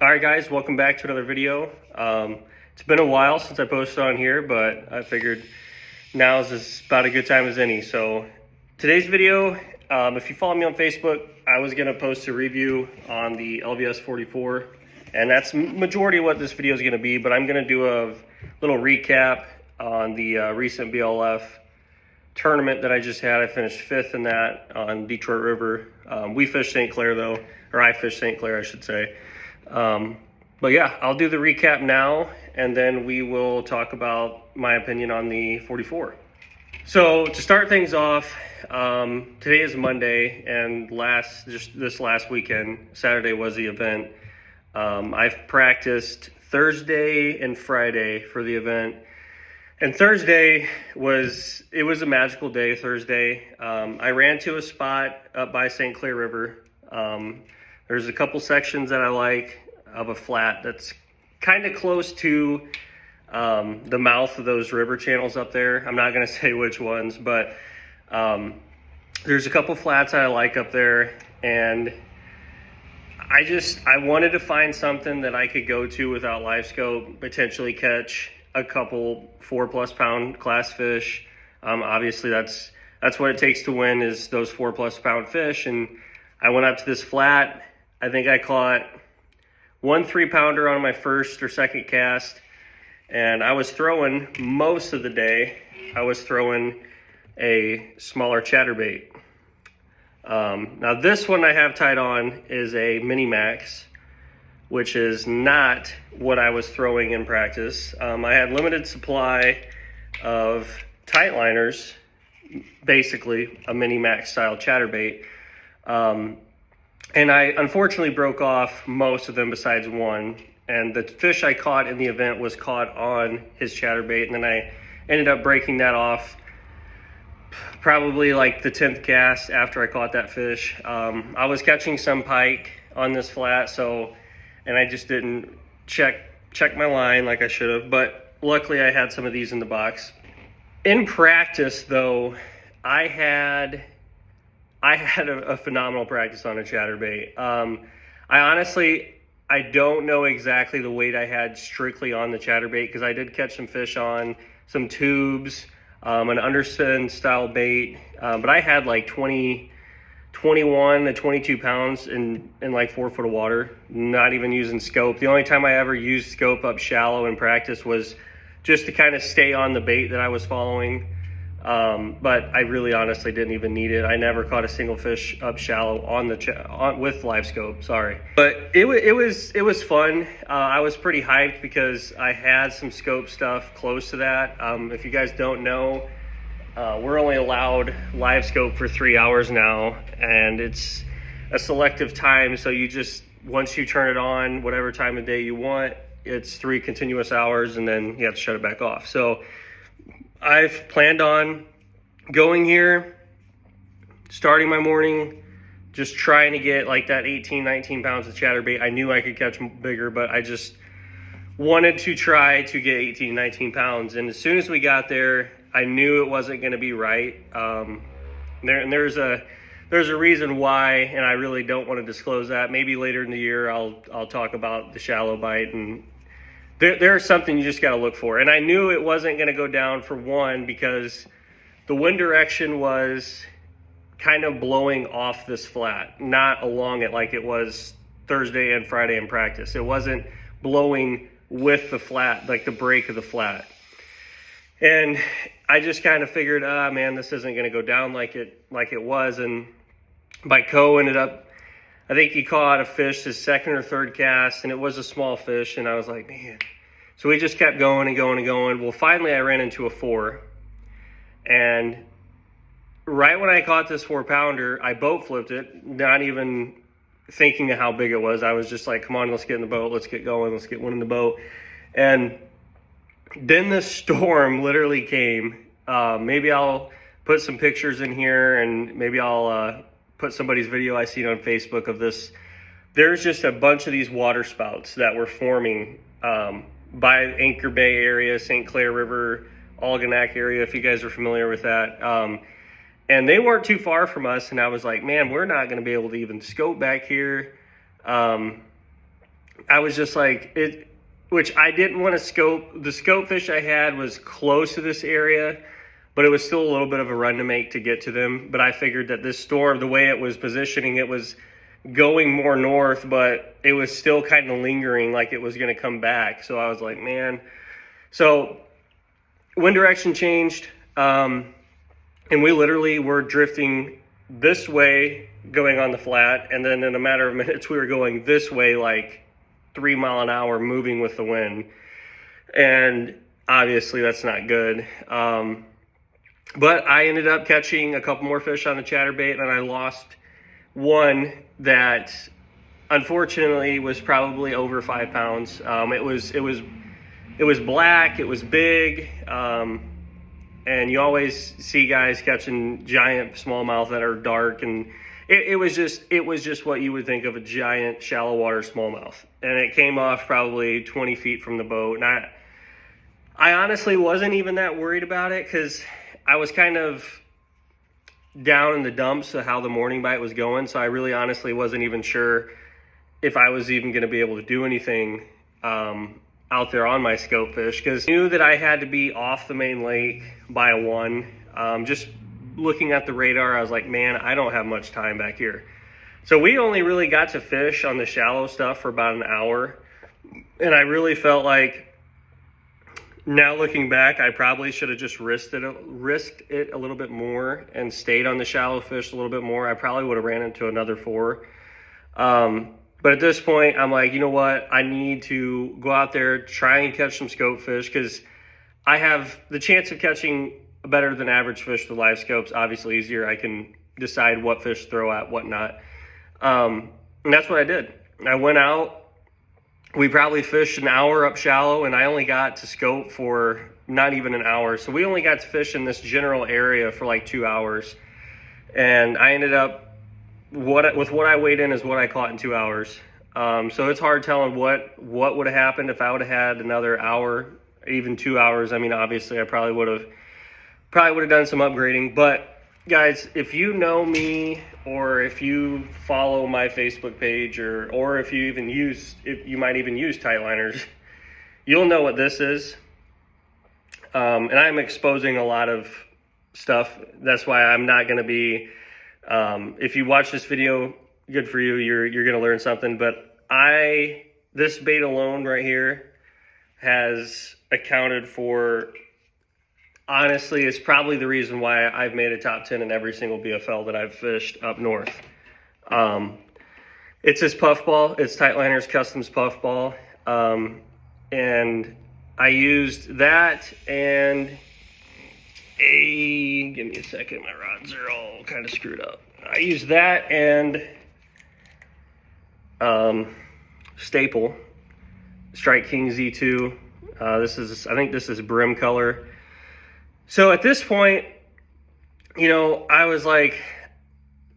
All right, guys, welcome back to another video. It's been a while since I posted on here, but I figured now is about a good time as any. So today's video, if you follow me on Facebook, I was gonna post a review on the LVS 44, and that's majority of what this video is gonna be, but I'm gonna do a little recap on the recent BLF tournament that I just had. I finished 5th in that on Detroit River. We fished St. Clair though, or I fished St. Clair, I should say. But yeah, I'll do the recap now, and then we will talk about my opinion on the 44. So to start things off, today is Monday, and this last weekend, Saturday was the event. I've practiced Thursday and Friday for the event. And Thursday was a magical day. Thursday, I ran to a spot up by St. Clair River. There's a couple sections that I like of a flat that's kind of close to the mouth of those river channels up there. I'm not going to say which ones, but there's a couple flats I like up there, and I wanted to find something that I could go to without live scope, potentially catch a couple 4+ pound class fish. Obviously that's what it takes to win, is those 4+ pound fish. And I went up to this flat. I think I caught one 3-pounder on my first or second cast, and I was throwing most of the day. I was throwing a smaller chatterbait. Now this one I have tied on is a mini max, which is not what I was throwing in practice. I had limited supply of tight liners, basically a mini max style chatterbait. And I unfortunately broke off most of them besides one. And the fish I caught in the event was caught on his chatterbait. And then I ended up breaking that off probably like the 10th cast after I caught that fish. I was catching some pike on this flat, and I just didn't check my line like I should have, but luckily I had some of these in the box. In practice though, I had a phenomenal practice on a chatterbait. I don't know exactly the weight I had strictly on the chatterbait, because I did catch some fish on some tubes, an underspin style bait, but I had like 21 to 22 pounds in like 4 foot of water, not even using scope. The only time I ever used scope up shallow in practice was just to kind of stay on the bait that I was following. But I really honestly didn't even need it. I never caught a single fish up shallow with live scope, sorry. But it was fun. I was pretty hyped because I had some scope stuff close to that. If you guys don't know, we're only allowed live scope for 3 hours now, and it's a selective time. So once you turn it on, whatever time of day you want, it's 3 continuous hours, and then you have to shut it back off. So I've planned on going here, starting my morning, just trying to get like that 18, 19 pounds of chatterbait. I knew I could catch bigger, but I just wanted to try to get 18, 19 pounds. And as soon as we got there, I knew it wasn't going to be right. There's a reason why, and I really don't want to disclose that. Maybe later in the year I'll talk about the shallow bite, and there's something you just got to look for. And I knew it wasn't going to go down, for one, because the wind direction was kind of blowing off this flat, not along it like it was Thursday and Friday in practice. It wasn't blowing with the flat, like the break of the flat. And I just kind of figured, man, this isn't going to go down like it was. And Byko ended up, I think he caught a fish his second or third cast, and it was a small fish. And I was like, man. So we just kept going and going and going. Well, finally I ran into a 4. And right when I caught this 4-pounder, I boat flipped it, not even thinking of how big it was. I was just like, come on, let's get in the boat. Let's get going. Let's get one in the boat. And then the storm literally came. Maybe I'll put some pictures in here, and maybe I'll put somebody's video I seen on Facebook of this. There's just a bunch of these water spouts that were forming by Anchor Bay area, St. Clair River, Algonac area, if you guys are familiar with that. And they weren't too far from us, and I was like, man, we're not going to be able to even scope back here. I was just like, which I didn't want to scope. The scope fish I had was close to this area, but it was still a little bit of a run to make to get to them. But I figured that this storm, the way it was positioning, it was going more north, but it was still kind of lingering like it was going to come back. So I was like, man. So wind direction changed, and we literally were drifting this way going on the flat, and then in a matter of minutes we were going this way like 3 mile an hour moving with the wind, and obviously that's not good. But I ended up catching a couple more fish on the chatterbait, and I lost one that unfortunately was probably over 5 pounds. It was black, it was big, and you always see guys catching giant smallmouth that are dark, and it was just what you would think of a giant shallow water smallmouth. And it came off probably 20 feet from the boat. And I honestly wasn't even that worried about it, because I was kind of down in the dumps of how the morning bite was going. So I really honestly wasn't even sure if I was even going to be able to do anything out there on my scope fish, because I knew that I had to be off the main lake by 1. Just looking at the radar, I was like, man, I don't have much time back here. So we only really got to fish on the shallow stuff for about an hour. And I really felt like, now looking back, I probably should have just risked it a little bit more and stayed on the shallow fish a little bit more. I probably would have ran into another 4. But at this point, I'm like, you know what? I need to go out there, try and catch some scope fish, because I have the chance of catching better than average fish with live scopes. Obviously easier. I can decide what fish to throw at, what not. And that's what I did. I went out. We probably fished an hour up shallow, and I only got to scope for not even an hour. So we only got to fish in this general area for like 2 hours. And I ended up, with what I weighed in is what I caught in 2 hours. So it's hard telling what would have happened if I would have had another hour, even 2 hours. I mean, obviously I probably would have done some upgrading. But guys, if you know me, or if you follow my Facebook page, or if you might even use tight liners, you'll know what this is. And I'm exposing a lot of stuff. That's why I'm not going to be, if you watch this video, good for you, you're going to learn something. But this bait alone right here has accounted for, honestly, it's probably the reason why I've made a top 10 in every single BFL that I've fished up north. It's this puffball. It's Tight Liners Customs puffball. And I used that and give me a second, my rods are all kind of screwed up. I used that and Staple Strike King Z2. I think this is brim color. So at this point, you know, I was like,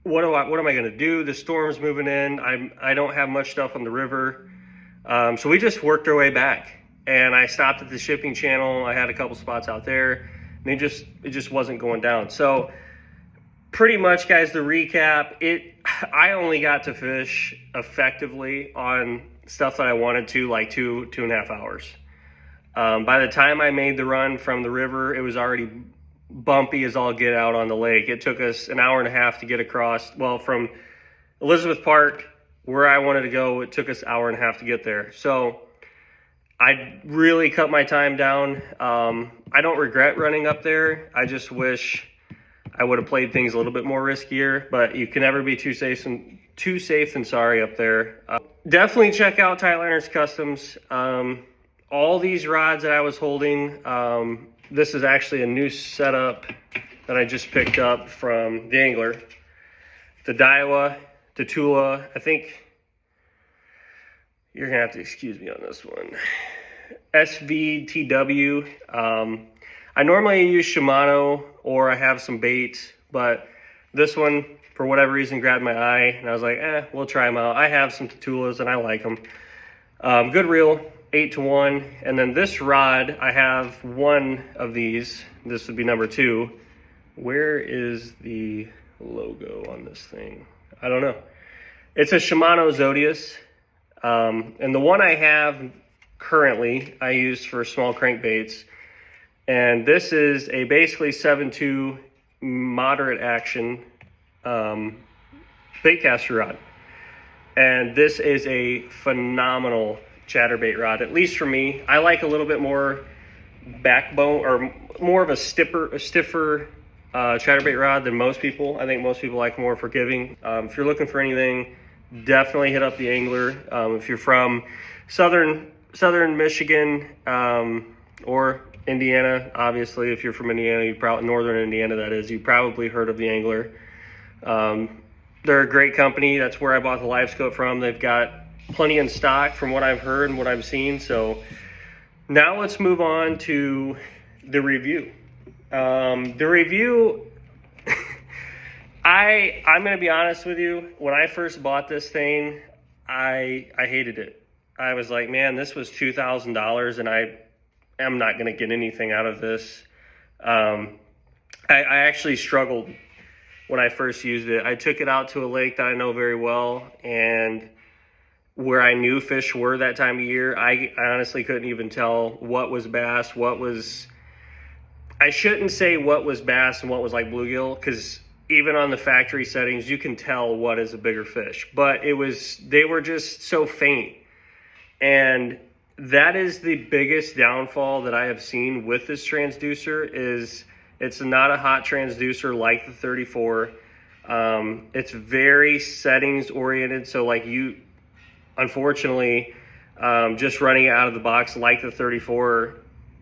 what am I going to do? The storm's moving in. I don't have much stuff on the river. So we just worked our way back, and I stopped at the shipping channel. I had a couple spots out there, and it just wasn't going down. So pretty much, guys, the recap, I only got to fish effectively on stuff that I wanted to, like 2.5 hours. By the time I made the run from the river, it was already bumpy as all get out on the lake. It took us an hour and a half to get across. Well, from Elizabeth Park, where I wanted to go, it took us an hour and a half to get there. So I really cut my time down. I don't regret running up there. I just wish I would have played things a little bit more riskier, but you can never be too safe than sorry up there. Definitely check out Tight Liners Customs. All these rods that I was holding, this is actually a new setup that I just picked up from the angler. The Daiwa, the Tula, I think you're gonna have to excuse me on this one. SVTW. I normally use Shimano, or I have some baits, but this one, for whatever reason, grabbed my eye, and I was like, we'll try them out. I have some Tulas, and I like them. Good reel. 8-to-1, and then this rod, I have one of these. This would be number 2. Where is the logo on this thing? I don't know. It's a Shimano Zodius. And the one I have currently, I use for small crankbaits. And this is a basically 7.2 moderate action baitcaster rod. And this is a phenomenal chatterbait rod, at least for me. I like a little bit more backbone, or more of a stiffer chatterbait rod than most people. I think most people like more forgiving. If you're looking for anything, definitely hit up the Angler. If you're from southern Michigan or Indiana, obviously, if you're from Indiana, you probably northern Indiana, that is, you probably heard of the Angler. They're a great company. That's where I bought the live scope from. They've got plenty in stock from what I've heard and what I've seen. So now let's move on to the review. The review, I'm going to be honest with you. When I first bought this thing, I hated it. I was like, man, this was $2,000 and I am not going to get anything out of this. I actually struggled when I first used it. I took it out to a lake that I know very well, and where I knew fish were that time of year, I honestly couldn't even tell what was bass, I shouldn't say what was bass and what was like bluegill, because even on the factory settings, you can tell what is a bigger fish, but they were just so faint. And that is the biggest downfall that I have seen with this transducer. Is it's not a hot transducer like the 34. It's very settings oriented. So like unfortunately, just running it out of the box like the 34,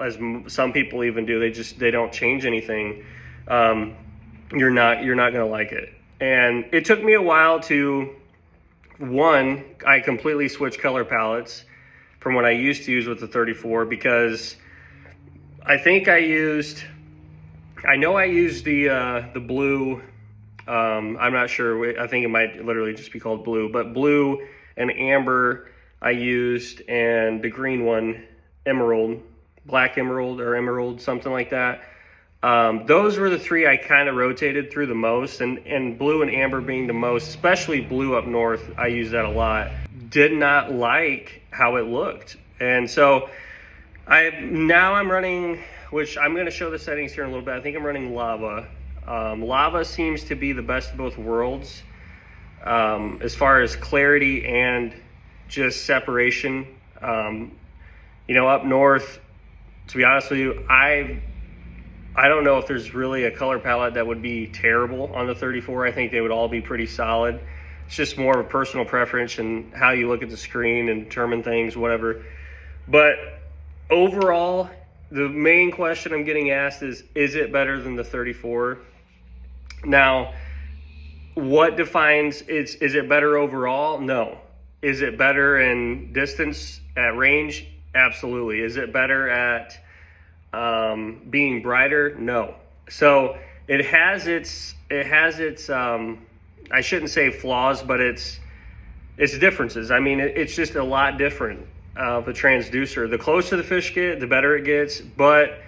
as some people even do, they don't change anything. You're not gonna like it. And it took me a while to, I completely switched color palettes from what I used to use with the 34, because I know I used the blue, I'm not sure, I think it might literally just be called blue, but blue and amber I used, and the green one, emerald, black emerald or emerald, something like that. Those were the three I kind of rotated through the most, and blue and amber being the most, especially blue up north, I use that a lot. Did not like how it looked. And so now I'm running, which I'm going to show the settings here in a little bit. I think I'm running Lava. Lava seems to be the best of both worlds as far as clarity and just separation. Up north, to be honest with you, I don't know if there's really a color palette that would be terrible on the 34. I think they would all be pretty solid. It's just more of a personal preference and how you look at the screen and determine things, whatever. But overall, the main question I'm getting asked is it better than the 34? Now, what defines is it better overall? No. Is it better in distance, at range? Absolutely. Is it better at being brighter? No. So it has its I shouldn't say flaws, but it's differences. I mean, it's just a lot different of a transducer. The closer the fish get, the better it gets. But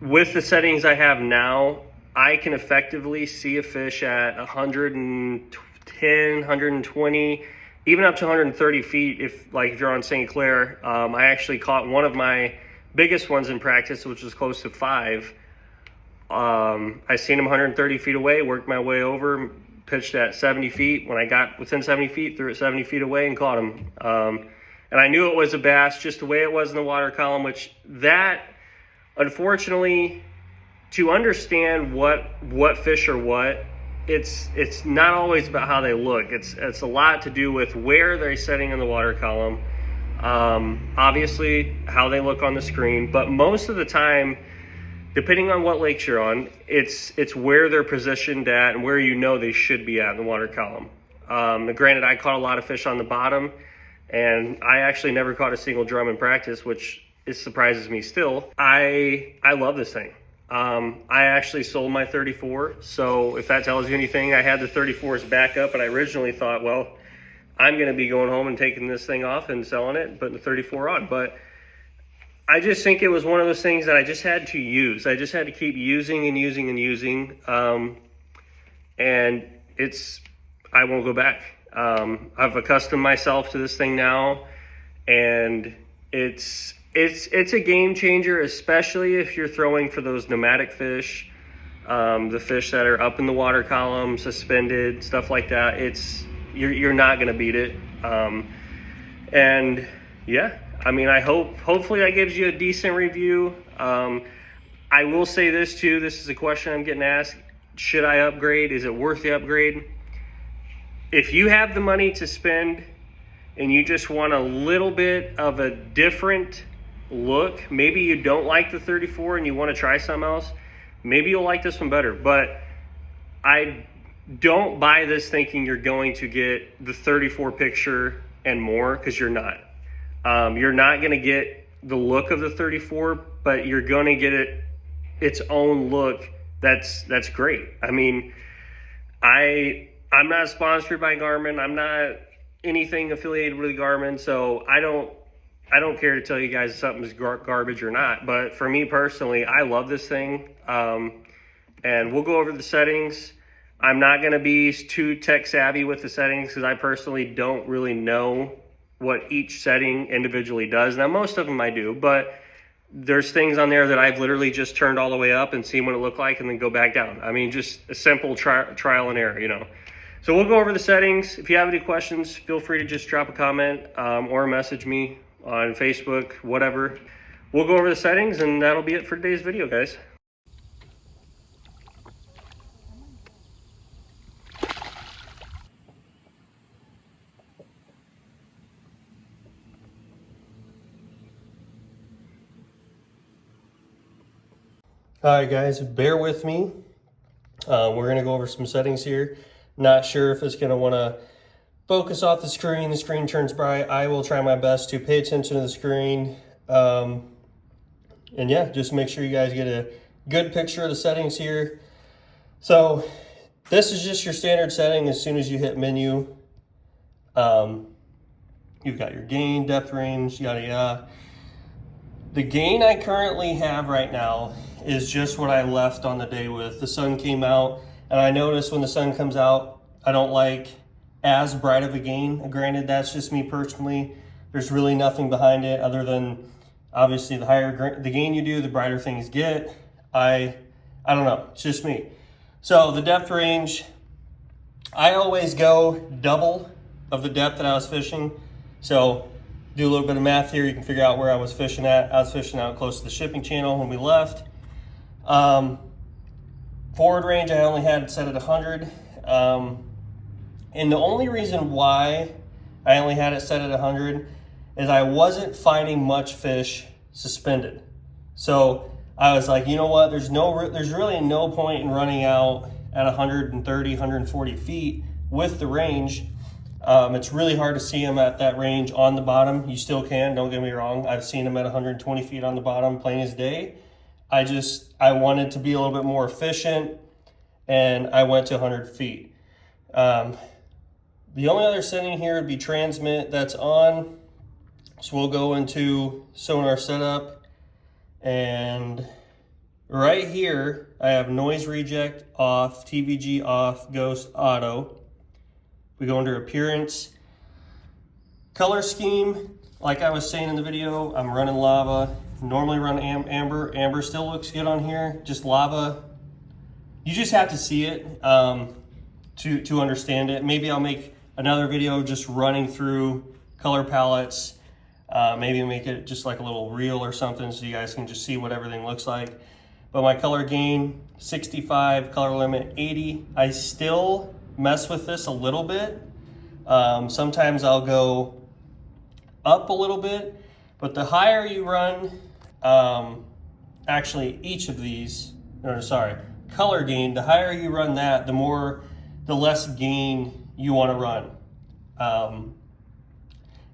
with the settings I have now, I can effectively see a fish at 110, 120, even up to 130 feet. If you're on St. Clair, I actually caught one of my biggest ones in practice, which was close to 5. I seen him 130 feet away, worked my way over, pitched at 70 feet. When I got within 70 feet, threw it 70 feet away and caught him. And I knew it was a bass just the way it was in the water column, which that, unfortunately, to understand what fish are what, it's not always about how they look. It's a lot to do with where they're setting in the water column. Obviously how they look on the screen, but most of the time, depending on what lakes you're on, it's where they're positioned at and where they should be at in the water column. Granted, I caught a lot of fish on the bottom, and I actually never caught a single drum in practice, which surprises me still. I love this thing. I actually sold my 34, so if that tells you anything, I had the 34 as backup, and I originally thought, well, I'm going to be going home and taking this thing off and selling it, putting the 34 on. But I just think it was one of those things that I just had to use. I just had to keep using and using and using. And I won't go back. I've accustomed myself to this thing now, and it's a game changer, especially if you're throwing for those nomadic fish, the fish that are up in the water column, suspended, stuff like that. You're not going to beat it. And yeah, I mean, hopefully that gives you a decent review. I will say this too, this is a question I'm getting asked. Should I upgrade? Is it worth the upgrade? If you have the money to spend and you just want a little bit of a different look, maybe you don't like the 34 and you want to try something else, maybe you'll like this one better. But I don't buy this thinking you're going to get the 34 picture and more, because you're not. You're not going to get the look of the 34, but you're going to get its own look that's great. I mean, I'm not sponsored by Garmin. I'm not anything affiliated with Garmin, so I don't care to tell you guys if something's garbage or not. But for me personally, I love this thing. And we'll go over the settings. I'm not going to be too tech savvy with the settings, because I personally don't really know what each setting individually does. Now, most of them I do, but there's things on there that I've literally just turned all the way up and seen what it looked like and then go back down. I mean, just a simple trial and error, you know. So we'll go over the settings. If you have any questions, feel free to just drop a comment or message me on Facebook, whatever. We'll go over the settings, and that'll be it for today's video, guys. All right, guys, bear with me. We're gonna go over some settings here. Not sure if it's gonna wanna focus off the screen turns bright. I will try my best to pay attention to the screen. And yeah, just make sure you guys get a good picture of the settings here. So this is just your standard setting. As soon as you hit menu, you've got your gain, depth range, yada yada. The gain I currently have right now is just what I left on the day with. The sun came out, and I noticed when the sun comes out, I don't like as bright of a gain. Granted, that's just me personally. There's really nothing behind it other than obviously the higher the gain you do, the brighter things get. I don't know, it's just me. So the depth range, I always go double of the depth that I was fishing. So do a little bit of math here, you can figure out where I was fishing at. I was fishing out close to the shipping channel when we left. Forward range, I only had it set at 100. And the only reason why I only had it set at 100 is I wasn't finding much fish suspended. So I was like, you know what, there's really no point in running out at 130, 140 feet with the range. It's really hard to see them at that range on the bottom. You still can, don't get me wrong. I've seen them at 120 feet on the bottom, plain as day. I wanted to be a little bit more efficient, and I went to 100 feet. The only other setting here would be transmit, that's on. So we'll go into Sonar setup, and right here, I have noise reject off, TVG off, ghost auto. We go under appearance. Color scheme, like I was saying in the video, I'm running lava. Normally run amber. Amber still looks good on here. Just lava, you just have to see it to understand it. Maybe I'll make another video just running through color palettes. Maybe make it just like a little reel or something so you guys can just see what everything looks like. But my color gain, 65, color limit 80. I still mess with this a little bit. Sometimes I'll go up a little bit, but the higher you run, actually each of these, or sorry, color gain, the higher you run that, the less gain you want to run.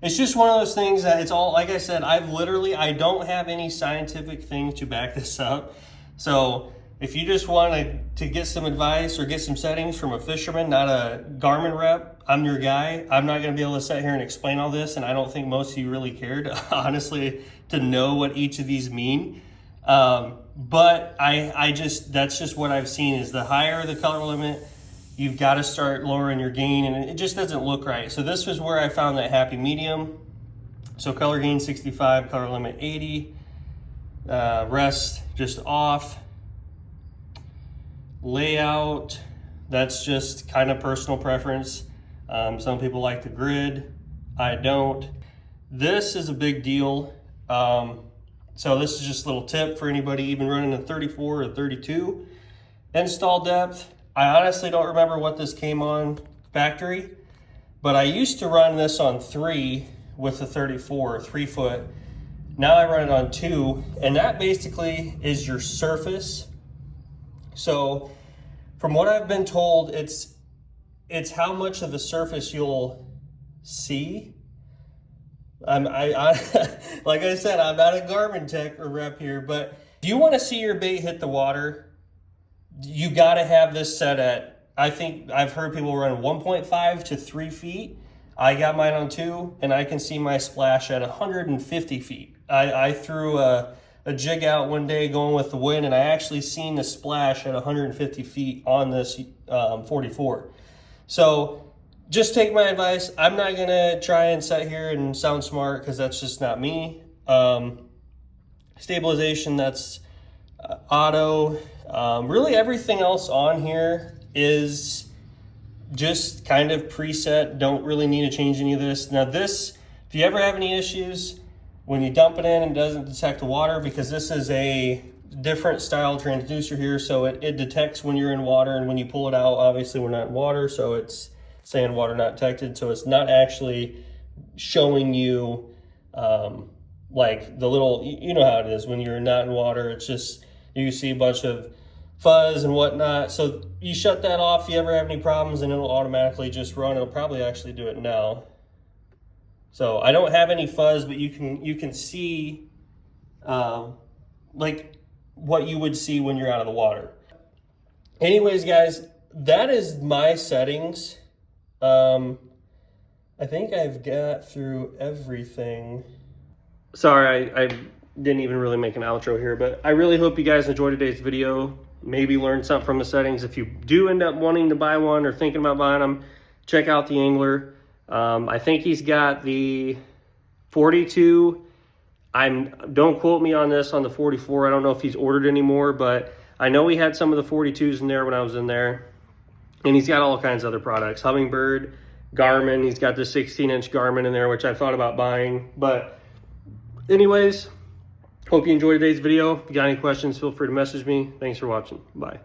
It's just one of those things that it's all, like I said, I don't have any scientific thing to back this up. So if you just want to get some advice or get some settings from a fisherman, not a Garmin rep, I'm your guy. I'm not going to be able to sit here and explain all this, and I don't think most of you really cared, honestly, to know what each of these mean. But that's just what I've seen is the higher the color limit, you've got to start lowering your gain, and it just doesn't look right. So this was where I found that happy medium. So color gain 65, color limit 80, rest just off. Layout, that's just kind of personal preference. Some people like the grid, I don't. This is a big deal. So this is just a little tip for anybody even running a 34 or 32 install depth. I honestly don't remember what this came on factory, but I used to run this on 3 with the 34, 3 foot. Now I run it on 2, and that basically is your surface. So from what I've been told, it's how much of the surface you'll see. Like I said, I'm not a Garmin tech or rep here, but if you want to see your bait hit the water, you got to have this set at, I think I've heard people run 1.5 to 3 feet. I got mine on 2, and I can see my splash at 150 feet. I threw a jig out one day going with the wind, and I actually seen the splash at 150 feet on this 44. So just take my advice. I'm not gonna try and sit here and sound smart because that's just not me. Stabilization, that's auto. Really everything else on here is just kind of preset. Don't really need to change any of this. Now this, if you ever have any issues when you dump it in and it doesn't detect the water, because this is a different style transducer here, so it detects when you're in water, and when you pull it out, obviously we're not in water, so it's saying water not detected, so it's not actually showing you like the little, you know how it is when you're not in water, it's just you see a bunch of fuzz and whatnot. So you shut that off if you ever have any problems, and it'll automatically just run. It'll probably actually do it now. So I don't have any fuzz, but you can see like what you would see when you're out of the water. Anyways, guys, that is my settings. I think I've got through everything. Sorry, I didn't even really make an outro here, but I really hope you guys enjoyed today's video. Maybe learned something from the settings. If you do end up wanting to buy one or thinking about buying them, check out the Angler. I think he's got the 42. Don't quote me on this on the 44. I don't know if he's ordered anymore, but I know he had some of the 42s in there when I was in there. And he's got all kinds of other products. Humminbird, Garmin. He's got the 16-inch Garmin in there, which I thought about buying. But anyways, hope you enjoyed today's video. If you got any questions, feel free to message me. Thanks for watching. Bye.